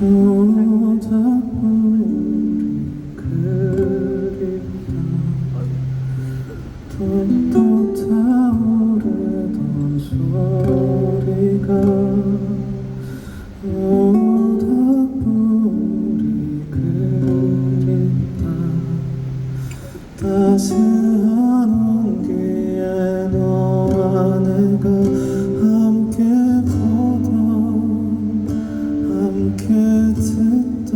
모닥불이 그립다. 또 타오르던 소리가 모닥불이 그립다. 따스한 온기에 너와 내가 함께 보던 함께 듣던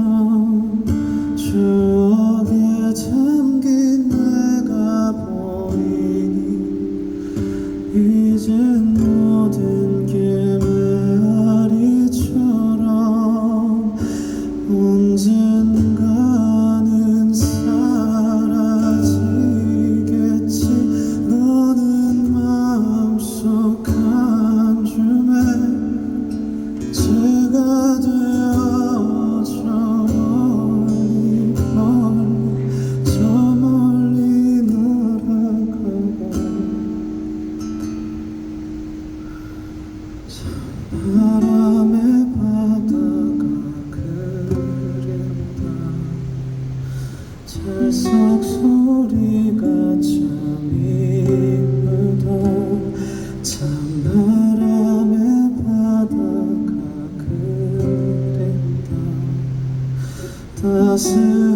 추억에 잠긴 내가 보이니 이젠 모든 게 메아리처럼 언젠가는 사라지겠지. 너는 마음속 한 줌에 제가 되어져 멀리 저 멀리 날아가봐. 바람의 바다가 그립다. 찰싹 소리가 참 이쁘다. 찬바람의 바다가 그립다. 따스한